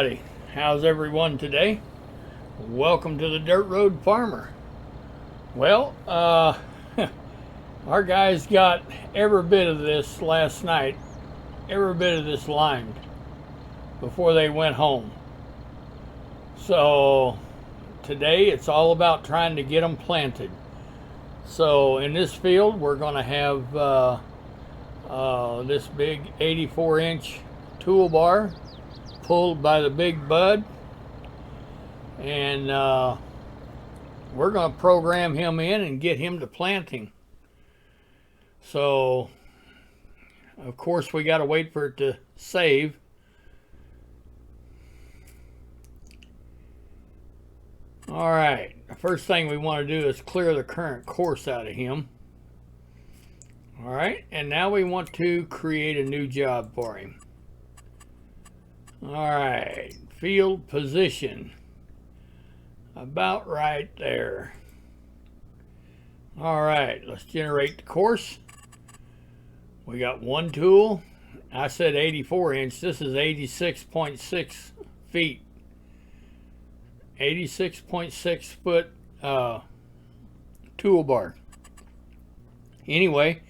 everybody. How's everyone today? Welcome to the Dirt Road Farmer. Well, our guys got every bit of this last night, every bit of this limed before they went home. So today it's all about trying to get them planted. So in this field we're going to have this big 84-inch toolbar pulled by the big bud, and we're going to program him in and get him to planting. So of course we got to wait for it to save. All right, the first thing we want to do is clear the current course out of him. All right, and now we want to create a new job for him. All right, field position, about right there. All right, let's generate the course. We got one tool. I said 84 inch, this is 86.6 feet. 86.6 foot toolbar. Anyway,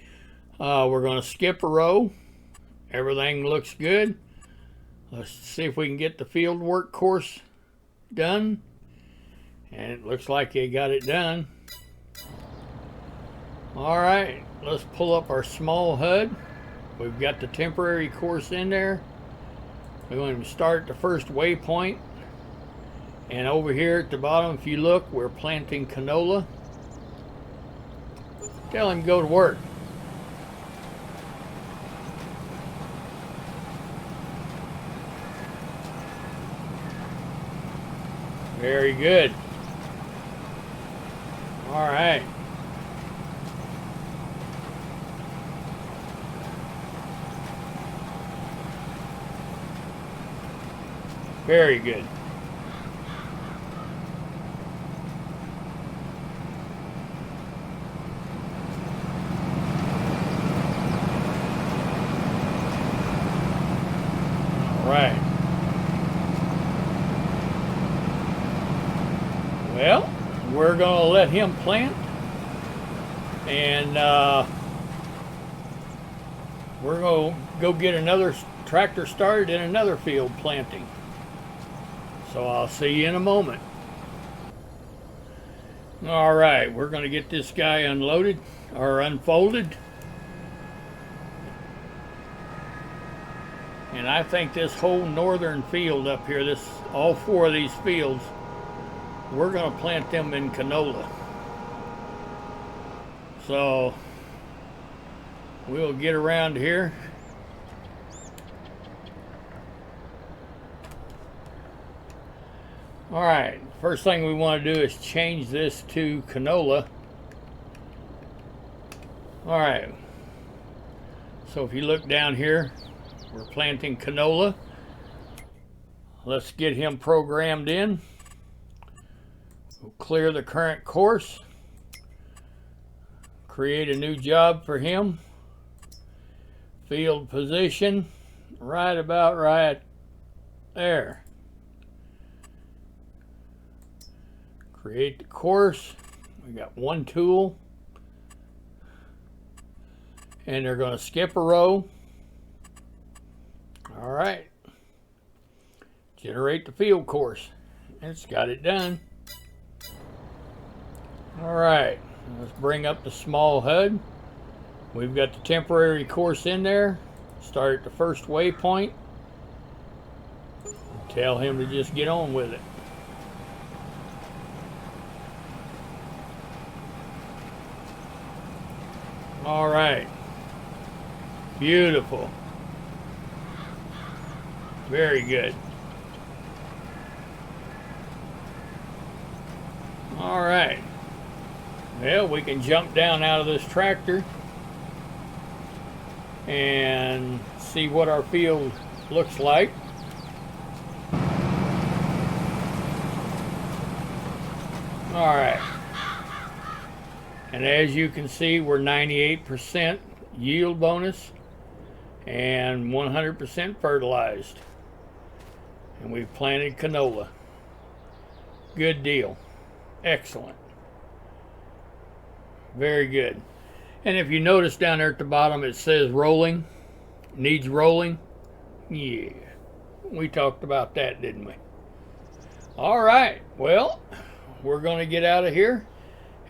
we're going to skip a row. Everything looks good. Let's see if we can get the field work course done. And it looks like they got it done. Alright, let's pull up our small HUD. We've got the temporary course in there. We're going to start at the first waypoint. And over here at the bottom, if you look, we're planting canola. Tell him to go to work. Very good. All right. Very good. All right. Well, we're going to let him plant, and we're going to go get another tractor started in another field planting. So I'll see you in a moment. All right, we're going to get this guy unloaded or unfolded. And I think this whole northern field up here, all four of these fields, we're going to plant them in canola. So we'll get around here. All right, first thing we want to do is change this to canola. All right, so if you look down here, we're planting canola. Let's get him programmed in. We'll clear the current course, create a new job for him. Field position, right about right there. Create the course. We got one tool, and they're going to skip a row. All right, generate the field course. It's got it done. All right, let's bring up the small HUD. We've got the temporary course in there. Start at the first waypoint. Tell him to just get on with it. All right, beautiful. Very good. All right. Well, we can jump down out of this tractor and see what our field looks like. All right. And as you can see, we're 98% yield bonus and 100% fertilized. and we've planted canola. Good deal. Excellent. Very good. And if you notice down there at the bottom it says rolling, needs rolling. Yeah, we talked about that, didn't we? All right, well, we're going to get out of here,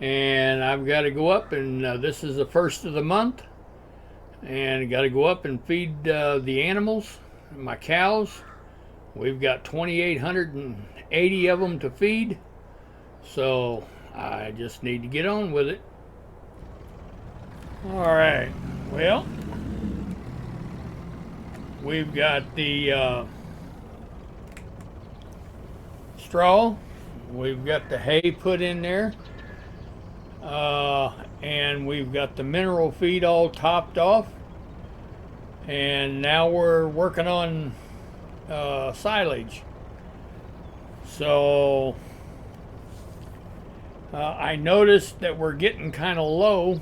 and I've got to go up, and this is the first of the month, and got to go up and feed the animals, my cows. We've got 2,880 of them to feed, so I just need to get on with it. All right, well, we've got the straw, we've got the hay put in there, and we've got the mineral feed all topped off, and now we're working on silage. So I noticed that we're getting kind of low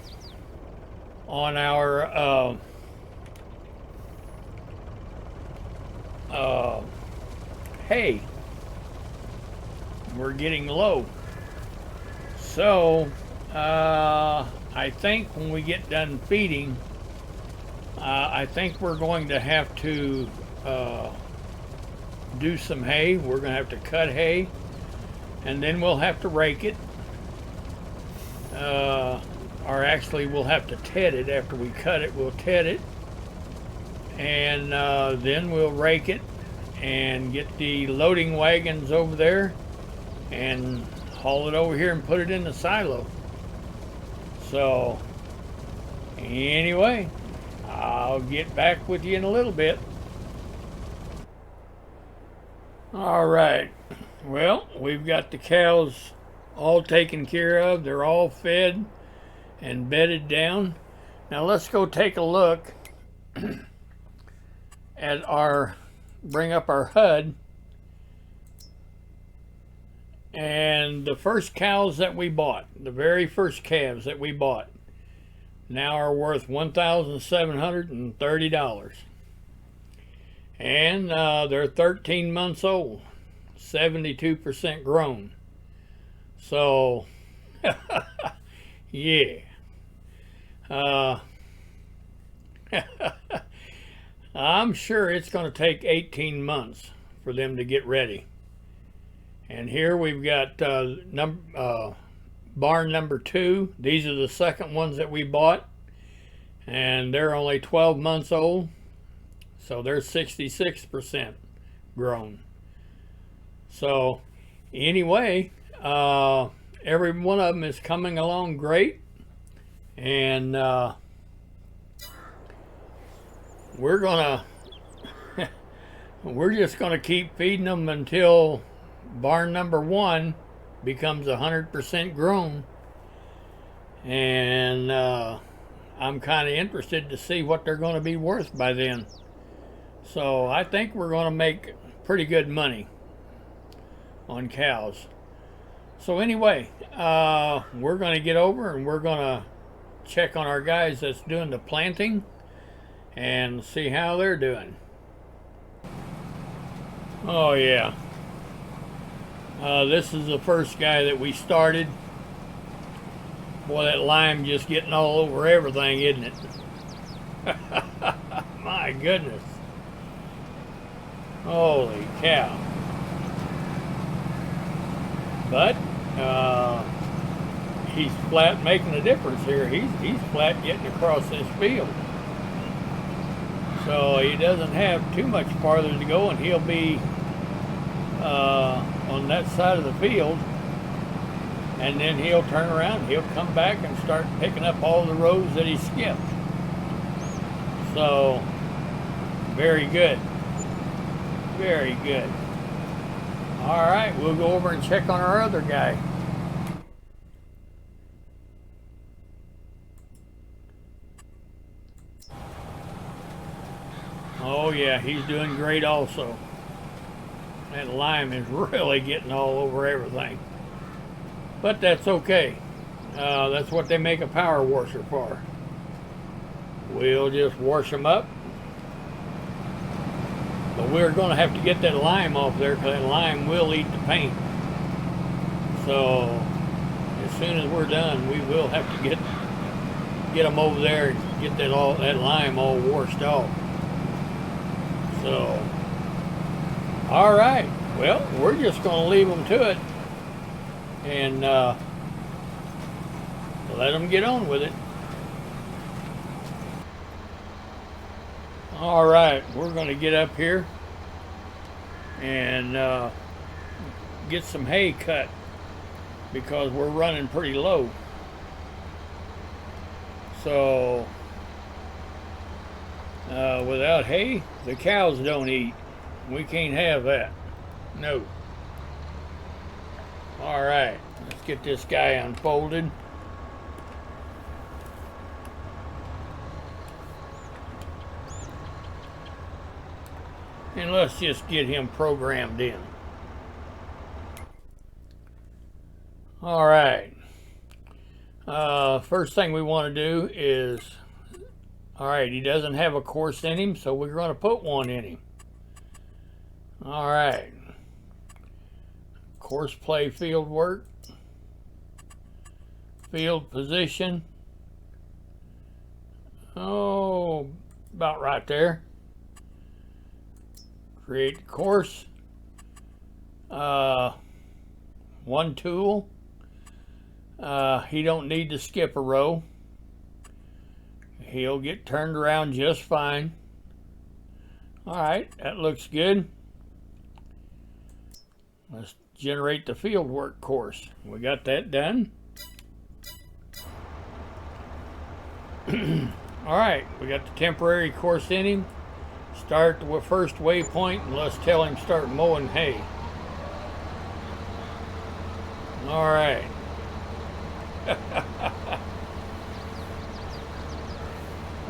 on our hay. We're getting low. So I think when we get done feeding, I think we're going to have to do some hay. We're going to have to cut hay, and then we'll have to rake it. Or actually we'll have to ted it. After we cut it, we'll ted it, and then we'll rake it and get the loading wagons over there and haul it over here and put it in the silo. So anyway, I'll get back with you in a little bit. All right, well, we've got the cows all taken care of. They're all fed and bedded down. Now let's go take a look at bring up our HUD. And the first cows that we bought, the very first calves that we bought, now are worth $1,730. And they're 13 months old, 72% grown. So, yeah. I'm sure it's going to take 18 months for them to get ready. And here we've got barn number 2. These are the second ones that we bought, and they're only 12 months old, so they're 66% grown. So anyway, every one of them is coming along great, and we're just gonna keep feeding them until barn number 1 becomes 100% grown, and I'm kind of interested to see what they're going to be worth by then. So I think we're going to make pretty good money on cows. So anyway, we're going to get over and we're going to check on our guys that's doing the planting and see how they're doing. Oh yeah. This is the first guy that we started. Boy, that lime just getting all over everything, isn't it? My goodness. Holy cow. But he's flat making a difference here. He's flat getting across this field. So he doesn't have too much farther to go, and he'll be on that side of the field, and then he'll turn around, he'll come back and start picking up all the rows that he skipped. So very good, very good. All right, we'll go over and check on our other guy. Oh yeah, he's doing great also. That lime is really getting all over everything. But that's okay. That's what they make a power washer for. We'll just wash them up. But we're going to have to get that lime off there because that lime will eat the paint. So as soon as we're done, we will have to get them over there and get that lime all washed off. So, all right. Well, we're just going to leave them to it and let them get on with it. All right, we're going to get up here and get some hay cut because we're running pretty low. So without hay, the cows don't eat. We can't have that. No. All right, let's get this guy unfolded. And let's just get him programmed in. All right. First thing we want to do is, all right, he doesn't have a course in him, so we're going to put one in him. All right. Courseplay field work. Field position. Oh, about right there. Create the course. One tool. He don't need to skip a row. He'll get turned around just fine. All right, that looks good. Let's generate the field work course. We got that done. All right, we got the temporary course in him. Start the first waypoint and let's tell him start mowing hay. All right.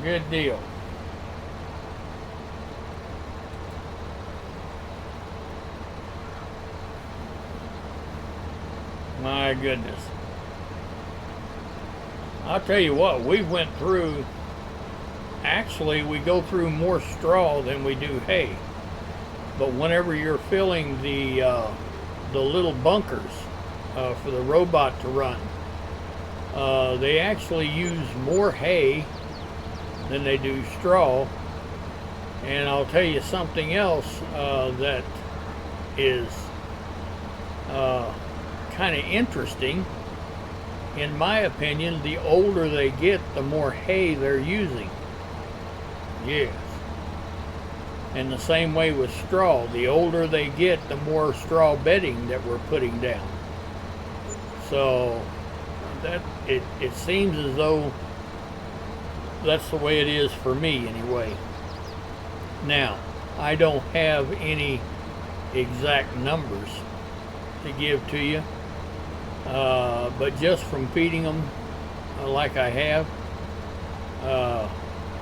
Good deal. My goodness. I'll tell you what, we went through, actually we go through more straw than we do hay. But whenever you're filling the little bunkers for the robot to run, they actually use more hay than they do straw. And I'll tell you something else that is kind of interesting. In my opinion, the older they get, the more hay they're using. Yes. And the same way with straw. The older they get, the more straw bedding that we're putting down. So that it seems as though that's the way it is for me anyway. Now, I don't have any exact numbers to give to you, but just from feeding them like I have,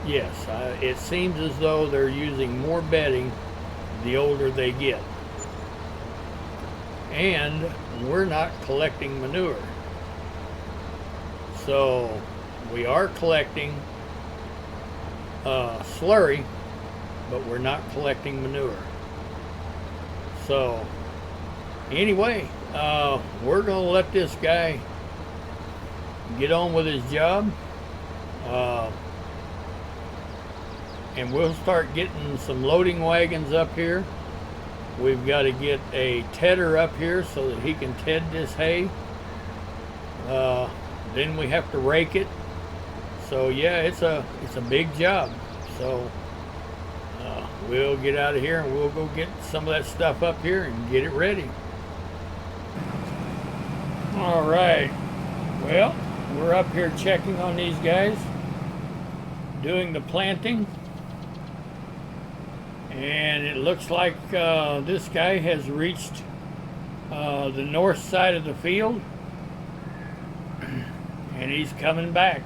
yes, it seems as though they're using more bedding the older they get. And we're not collecting manure. So we are collecting slurry, but we're not collecting manure. So anyway, we're going to let this guy get on with his job. And we'll start getting some loading wagons up here. We've got to get a tedder up here so that he can ted this hay. Then we have to rake it. So yeah, it's a big job. So we'll get out of here and we'll go get some of that stuff up here and get it ready. All right. Well, we're up here checking on these guys, doing the planting. And it looks like this guy has reached the north side of the field. And he's coming back.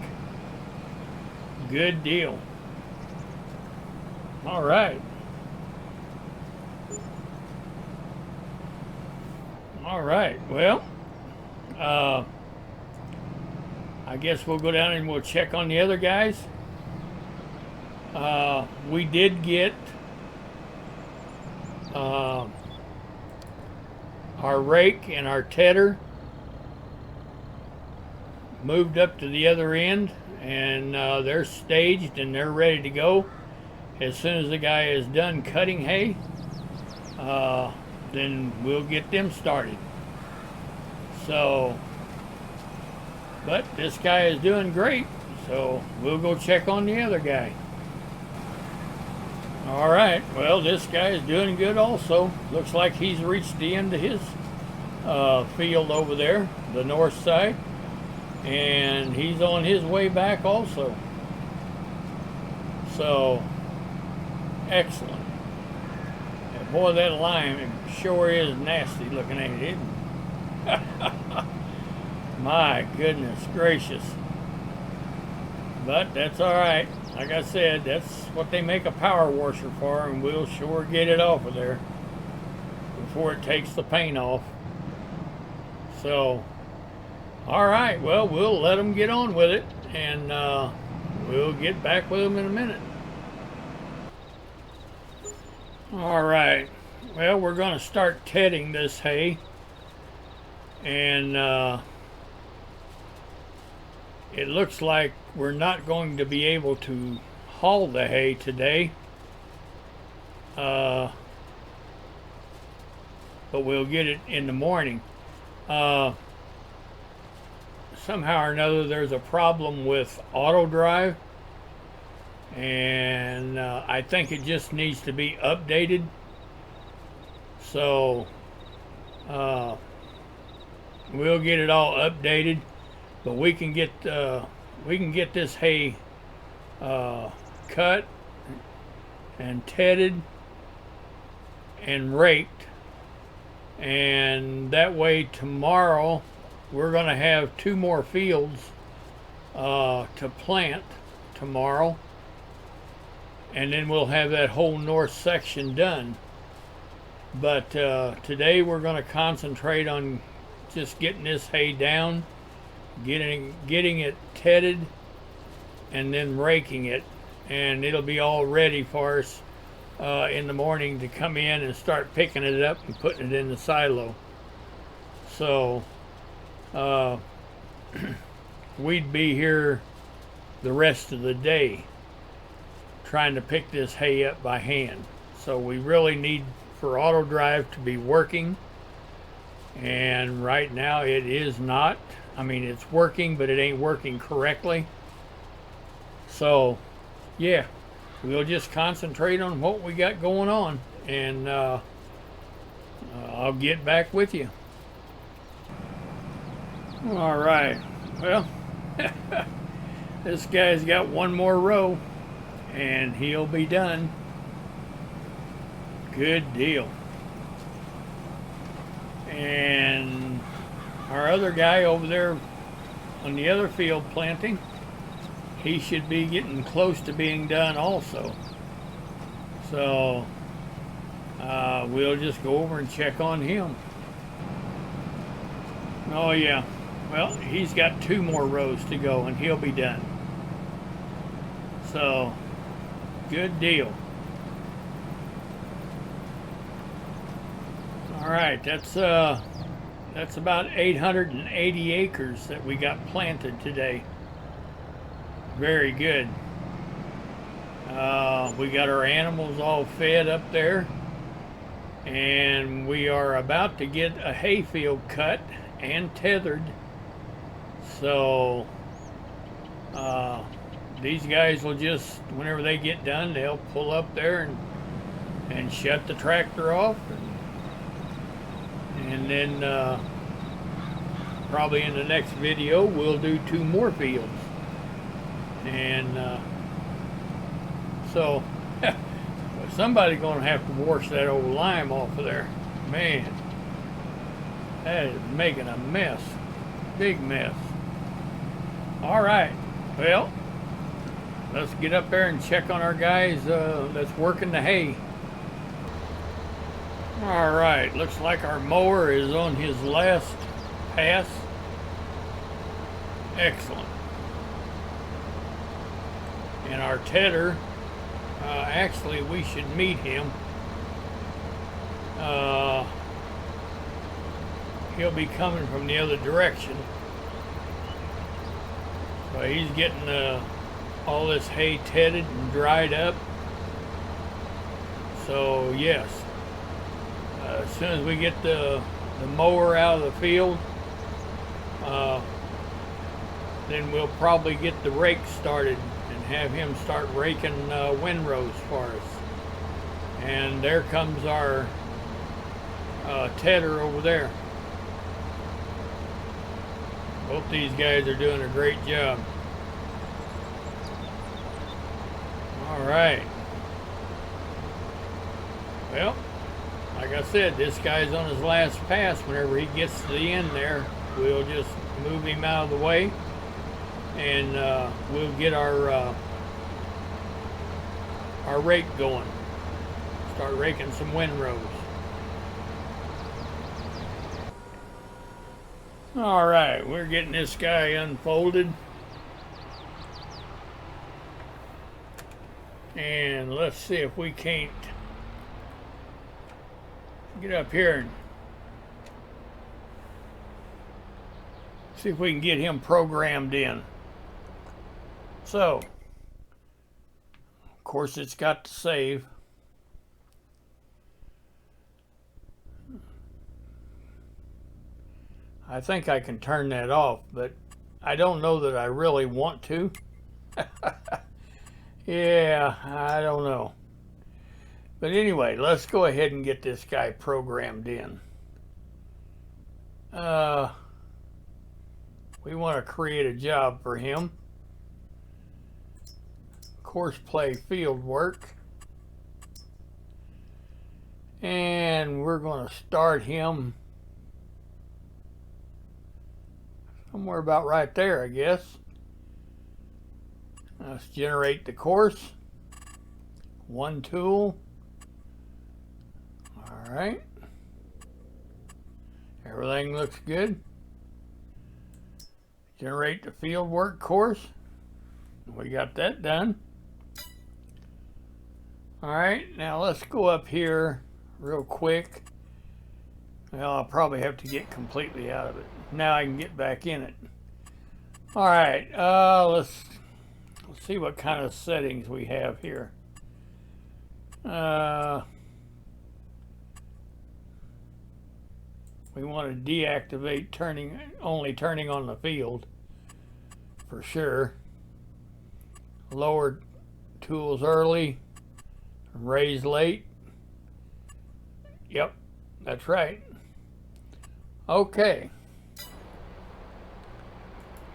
Good deal. All right. All right. Well, I guess we'll go down and we'll check on the other guys. We did get our rake and our tedder moved up to the other end, and they're staged and they're ready to go. As soon as the guy is done cutting hay, then we'll get them started. So, but this guy is doing great, so we'll go check on the other guy. All right, well, this guy is doing good also. Looks like he's reached the end of his field over there, the north side, and he's on his way back also. So, excellent. And boy, that lime sure is nasty looking, ain't it? My goodness gracious. But that's all right. Like I said, that's what they make a power washer for, and we'll sure get it off of there before it takes the paint off. So, all right, well, we'll let them get on with it, and we'll get back with them in a minute. All right, well, we're going to start tedding this hay, and it looks like we're not going to be able to haul the hay today, but we'll get it in the morning. Somehow or another, there's a problem with auto drive, and I think it just needs to be updated. So we'll get it all updated, but we can get this hay cut and tedded and raked, and that way tomorrow we're going to have 2 more fields to plant tomorrow, and then we'll have that whole north section done. But today we're going to concentrate on just getting this hay down, getting it tedded, and then raking it, and it'll be all ready for us in the morning to come in and start picking it up and putting it in the silo. So we'd be here the rest of the day trying to pick this hay up by hand. So we really need for auto drive to be working, and right now it is not. I mean, it's working, but it ain't working correctly. So yeah, we'll just concentrate on what we got going on, and I'll get back with you. All right, well, this guy's got 1 more row and he'll be done. Good deal. And our other guy over there on the other field planting, he should be getting close to being done also. So we'll just go over and check on him. Oh yeah, well, he's got 2 more rows to go and he'll be done. So good deal. All right, that's about 880 acres that we got planted today. Very good. We got our animals all fed up there, and we are about to get a hayfield cut and tethered. So these guys will just, whenever they get done, they'll pull up there and shut the tractor off, and then probably in the next video we'll do 2 more fields. And so somebody's going to have to wash that old lime off of there. Man, that is making a mess. Big mess. All right, well, let's get up there and check on our guys that's working the hay. All right, looks like our mower is on his last pass. Excellent. And our tedder, actually we should meet him. he'll be coming from the other direction. So he's getting all this hay tedded and dried up. So yes, as soon as we get the mower out of the field, then we'll probably get the rake started and have him start raking windrows for us. And there comes our tedder over there. Both these guys are doing a great job. All right. Well, like I said, this guy's on his last pass. Whenever he gets to the end there, we'll just move him out of the way, and we'll get our rake going. Start raking some windrows. All right, we're getting this guy unfolded. And let's see if we can't get up here and see if we can get him programmed in. So, of course, it's got to save. I think I can turn that off, but I don't know that I really want to. Yeah, I don't know. But anyway, let's go ahead and get this guy programmed in. We want to create a job for him. Courseplay field work. And we're going to start him somewhere about right there, I guess. Let's generate the course. One tool. All right. Everything looks good. Generate the field work course. We got that done. All right, now let's go up here real quick. Well, I'll probably have to get completely out of it. Now I can get back in it. All right, let's see what kind of settings we have here. We want to deactivate only turning on the field for sure. Lower tools early, raise late. Yep, that's right. Okay.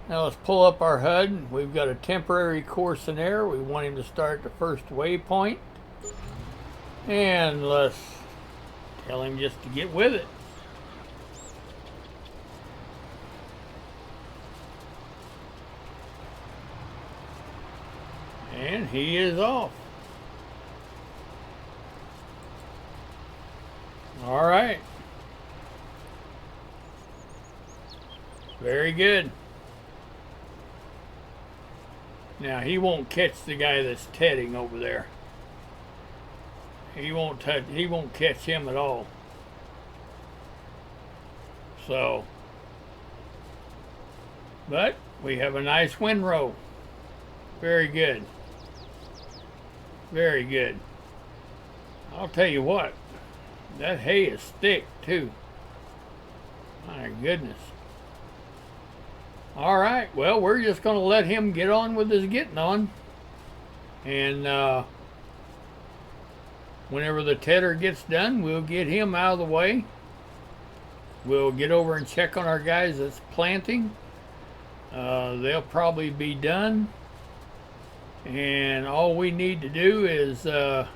Now let's pull up our HUD. We've got a temporary course in there. We want him to start the first waypoint. And let's tell him just to get with it. And he is off. All right. Very good. Now he won't catch the guy that's tedding over there. He won't catch him at all. So, but we have a nice windrow. Very good. Very good. I'll tell you what, that hay is thick too. My goodness. All right, well, we're just going to let him get on with his getting on. And whenever the tedder gets done, we'll get him out of the way. We'll get over and check on our guys that's planting. They'll probably be done. And all we need to do is check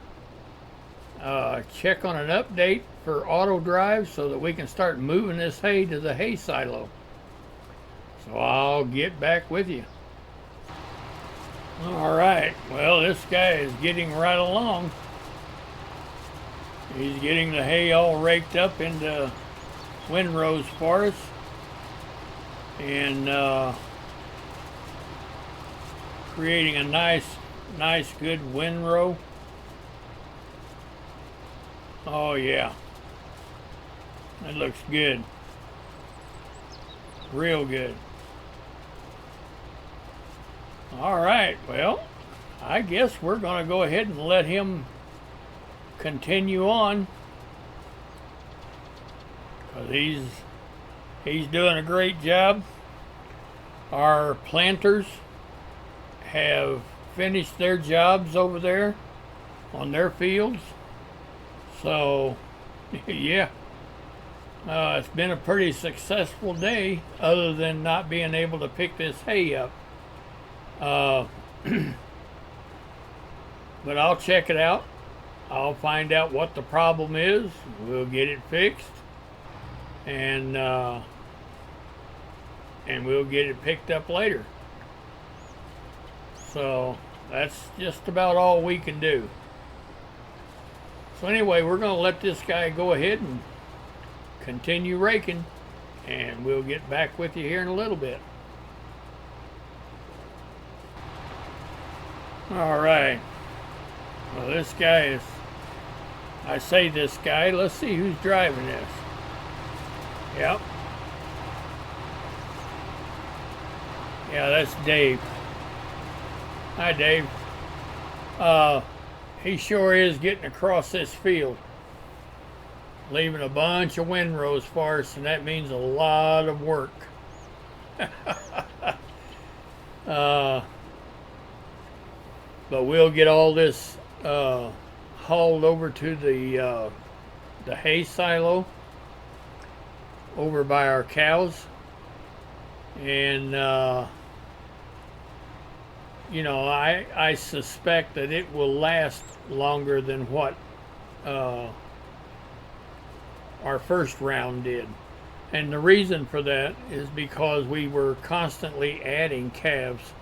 on an update for auto drive so that we can start moving this hay to the hay silo. So I'll get back with you. All right, well, this guy is getting right along. He's getting the hay all raked up into windrows for us. And creating a nice good windrow. Oh yeah, That looks good. Real good. All right, well, I guess we're going to go ahead and let him continue on, because he's doing a great job. Our planters have finished their jobs over there on their fields. So, yeah, it's been a pretty successful day, other than not being able to pick this hay up. But I'll check it out. I'll find out what the problem is. We'll get it fixed, and we'll get it picked up later. So that's just about all we can do. So anyway, we're going to let this guy go ahead and continue raking, and we'll get back with you here in a little bit. All right. Well, this guy is, I say this guy, let's see who's driving this. Yep. Yeah, that's Dave. Hi, Dave. He sure is getting across this field, leaving a bunch of windrows for us, and that means a lot of work. But we'll get all this hauled over to the hay silo over by our cows, and you know, I suspect that it will last longer than what our first round did. And the reason for that is because we were constantly adding calves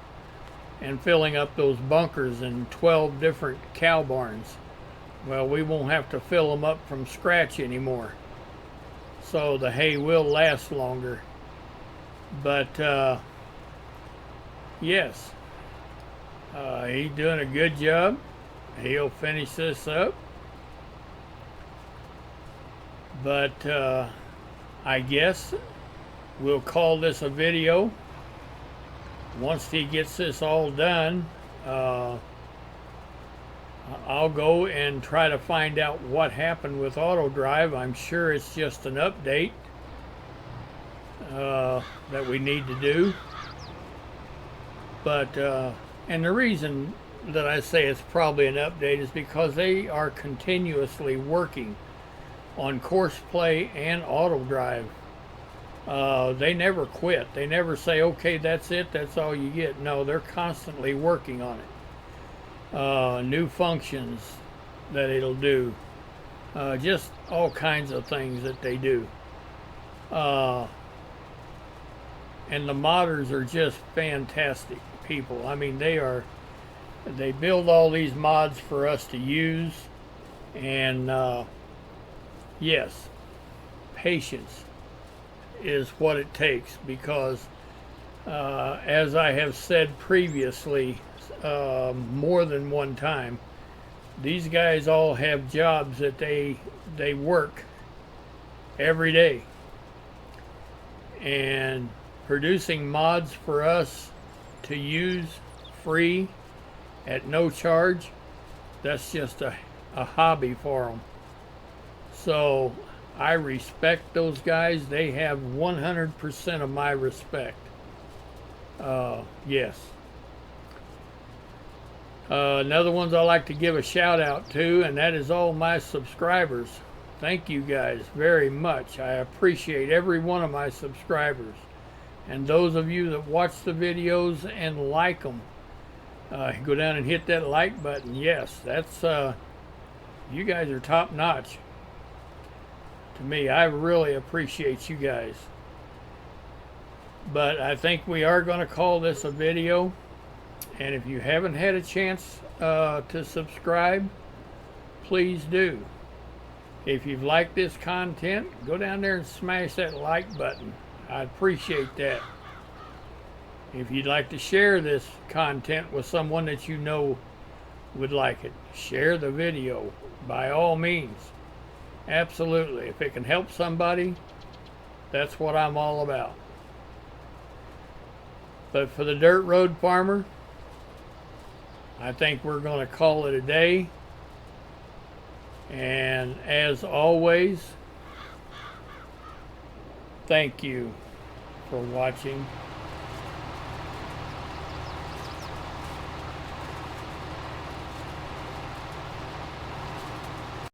and filling up those bunkers in 12 different cow barns. Well, we won't have to fill them up from scratch anymore. So the hay will last longer. But yes, he's doing a good job. He'll finish this up. But I guess we'll call this a video. Once he gets this all done, I'll go and try to find out what happened with auto drive. I'm sure it's just an update that we need to do. But and the reason that I say it's probably an update is because they are continuously working on Courseplay and auto drive. They never quit. They never say, okay, that's it, that's all you get. No, they're constantly working on it. New functions that it'll do. Just all kinds of things that they do. And the modders are just fantastic people. I mean, they build all these mods for us to use. And yes, patience is what it takes, because as I have said previously, more than one time, these guys all have jobs that they work every day, and producing mods for us to use free at no charge, that's just a hobby for them. So I respect those guys. They have 100% of my respect. Yes. Another ones I like to give a shout out to, and that is all my subscribers. Thank you guys very much. I appreciate every one of my subscribers. And those of you that watch the videos and like them, go down and hit that like button. Yes, that's, you guys are top notch. To me, I really appreciate you guys. But I think we are going to call this a video. And if you haven't had a chance to subscribe, please do. If you've liked this content, go down there and smash that like button. I appreciate that. If you'd like to share this content with someone that you know would like it, share the video by all means. Absolutely. If it can help somebody, that's what I'm all about. But for the dirt road farmer, I think we're going to call it a day. And as always, thank you for watching.